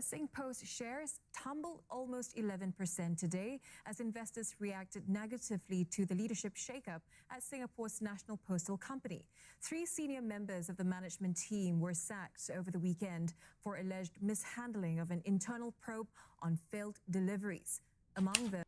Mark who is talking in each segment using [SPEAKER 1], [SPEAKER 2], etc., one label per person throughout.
[SPEAKER 1] SingPost shares tumbled almost 11% today as investors reacted negatively to the leadership shakeup at Singapore's National Postal Company. 3 senior members of the management team were sacked over the weekend for alleged mishandling of an internal probe on failed deliveries. Among them,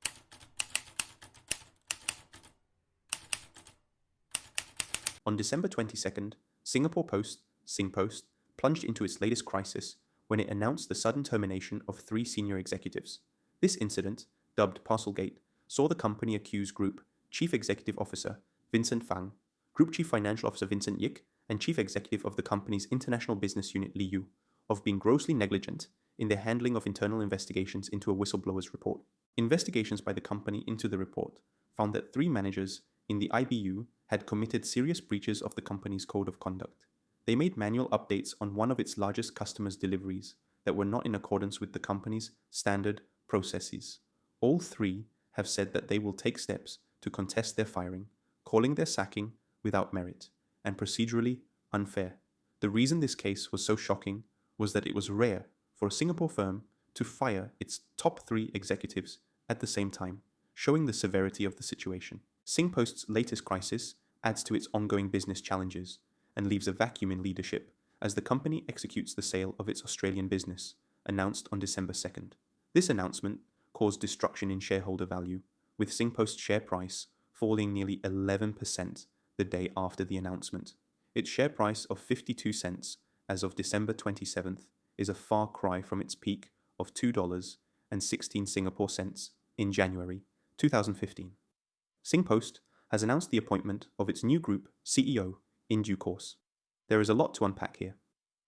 [SPEAKER 2] on December 22nd, Singapore Post, SingPost, plunged into its latest crisis when it announced the sudden termination of 3 senior executives. This incident, dubbed Parcelgate, saw the company accuse Group Chief Executive Officer Vincent Fang, Group Chief Financial Officer Vincent Yik, and Chief Executive of the company's International Business Unit Li Yu of being grossly negligent in their handling of internal investigations into a whistleblower's report. Investigations by the company into the report found that 3 managers in the IBU had committed serious breaches of the company's code of conduct. They made manual updates on one of its largest customers' deliveries that were not in accordance with the company's standard processes. All 3 have said that they will take steps to contest their firing, calling their sacking without merit and procedurally unfair. The reason this case was so shocking was that it was rare for a Singapore firm to fire its top 3 executives at the same time, showing the severity of the situation. SingPost's latest crisis adds to its ongoing business challenges and leaves a vacuum in leadership as the company executes the sale of its Australian business, announced on December 2nd. This announcement caused destruction in shareholder value, with SingPost's share price falling nearly 11% the day after the announcement. Its share price of 52 cents as of December 27th is a far cry from its peak of $2.16 Singapore cents in January 2015. SingPost has announced the appointment of its new group CEO in due course. There is a lot to unpack here.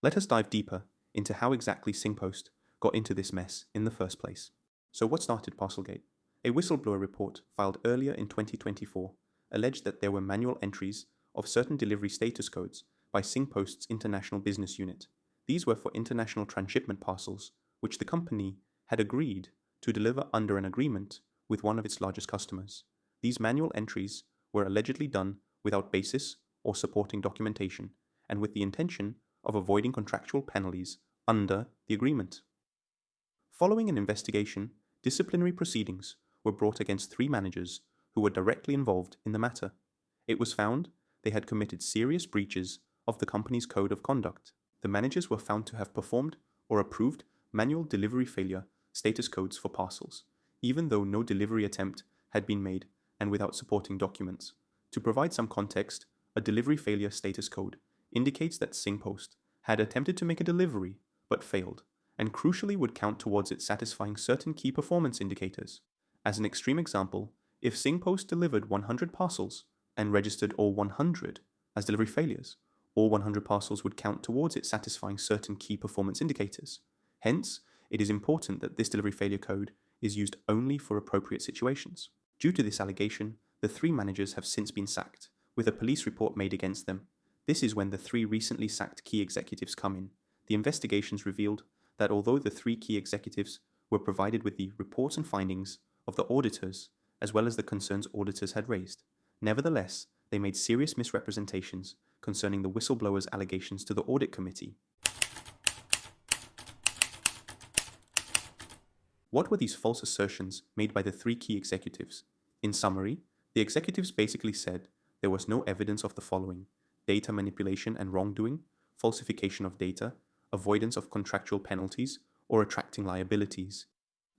[SPEAKER 2] Let us dive deeper into how exactly SingPost got into this mess in the first place. So what started Parcelgate? A whistleblower report filed earlier in 2024 alleged that there were manual entries of certain delivery status codes by SingPost's International Business Unit. These were for international transshipment parcels, which the company had agreed to deliver under an agreement with one of its largest customers. These manual entries were allegedly done without basis or supporting documentation, and with the intention of avoiding contractual penalties under the agreement. Following an investigation, disciplinary proceedings were brought against 3 managers who were directly involved in the matter. It was found they had committed serious breaches of the company's code of conduct. The managers were found to have performed or approved manual delivery failure status codes for parcels, even though no delivery attempt had been made and without supporting documents. To provide some context, a delivery failure status code indicates that SingPost had attempted to make a delivery but failed, and crucially would count towards it satisfying certain key performance indicators. As an extreme example, if SingPost delivered 100 parcels and registered all 100 as delivery failures, all 100 parcels would count towards it satisfying certain key performance indicators. Hence, it is important that this delivery failure code is used only for appropriate situations. Due to this allegation, the 3 managers have since been sacked, with a police report made against them. This is when the 3 recently sacked key executives come in. The investigations revealed that although the 3 key executives were provided with the reports and findings of the auditors, as well as the concerns auditors had raised, nevertheless, they made serious misrepresentations concerning the whistleblower's allegations to the audit committee. What were these false assertions made by the 3 key executives? In summary, the executives basically said there was no evidence of the following: data manipulation and wrongdoing, falsification of data, avoidance of contractual penalties, or attracting liabilities.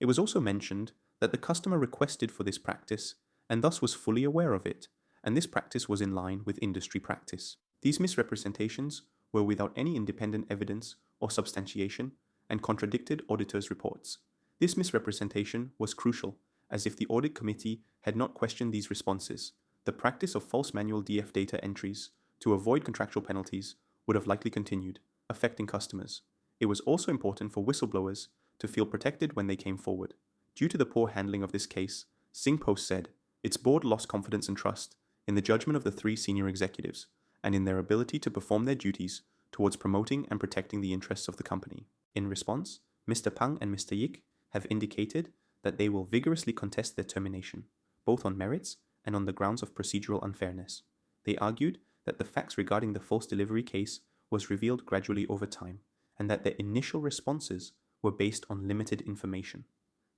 [SPEAKER 2] It was also mentioned that the customer requested for this practice and thus was fully aware of it, and this practice was in line with industry practice. These misrepresentations were without any independent evidence or substantiation and contradicted auditors' reports. This misrepresentation was crucial, as if the audit committee had not questioned these responses, the practice of false manual DF data entries to avoid contractual penalties would have likely continued, affecting customers. It was also important for whistleblowers to feel protected when they came forward. Due to the poor handling of this case, SingPost said its board lost confidence and trust in the judgment of the 3 senior executives and in their ability to perform their duties towards promoting and protecting the interests of the company. In response, Mr. Pang and Mr. Yik have indicated that they will vigorously contest their termination, both on merits and on the grounds of procedural unfairness. They argued that the facts regarding the false delivery case was revealed gradually over time, and that their initial responses were based on limited information.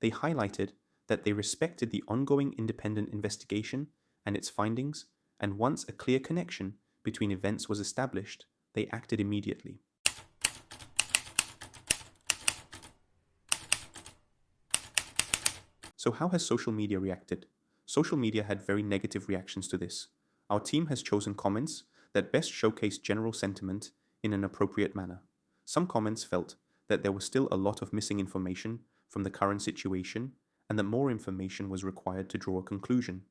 [SPEAKER 2] They highlighted that they respected the ongoing independent investigation and its findings, and once a clear connection between events was established, they acted immediately. So how has social media reacted? Social media had very negative reactions to this. Our team has chosen comments that best showcase general sentiment in an appropriate manner. Some comments felt that there was still a lot of missing information from the current situation and that more information was required to draw a conclusion.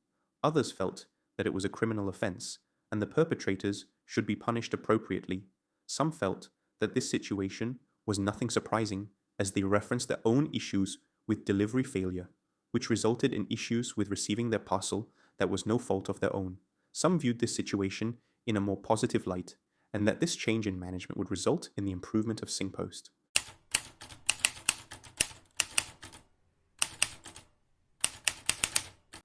[SPEAKER 2] Others felt that it was a criminal offense and the perpetrators should be punished appropriately. Some felt that this situation was nothing surprising as they referenced their own issues with delivery failure, which resulted in issues with receiving their parcel that was no fault of their own. Some viewed this situation in a more positive light, and that this change in management would result in the improvement of SingPost.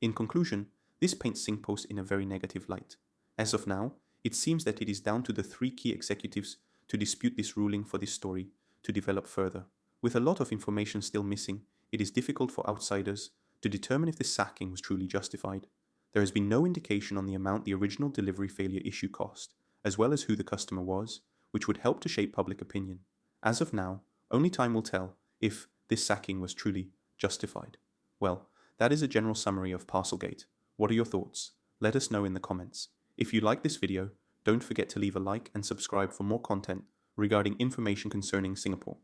[SPEAKER 2] In conclusion, this paints SingPost in a very negative light. As of now, it seems that it is down to the 3 key executives to dispute this ruling for this story to develop further. With a lot of information still missing, it is difficult for outsiders to determine if this sacking was truly justified. There has been no indication on the amount the original delivery failure issue cost, as well as who the customer was, which would help to shape public opinion. As of now, only time will tell if this sacking was truly justified. Well, that is a general summary of Parcelgate. What are your thoughts? Let us know in the comments. If you like this video, don't forget to leave a like and subscribe for more content regarding information concerning Singapore.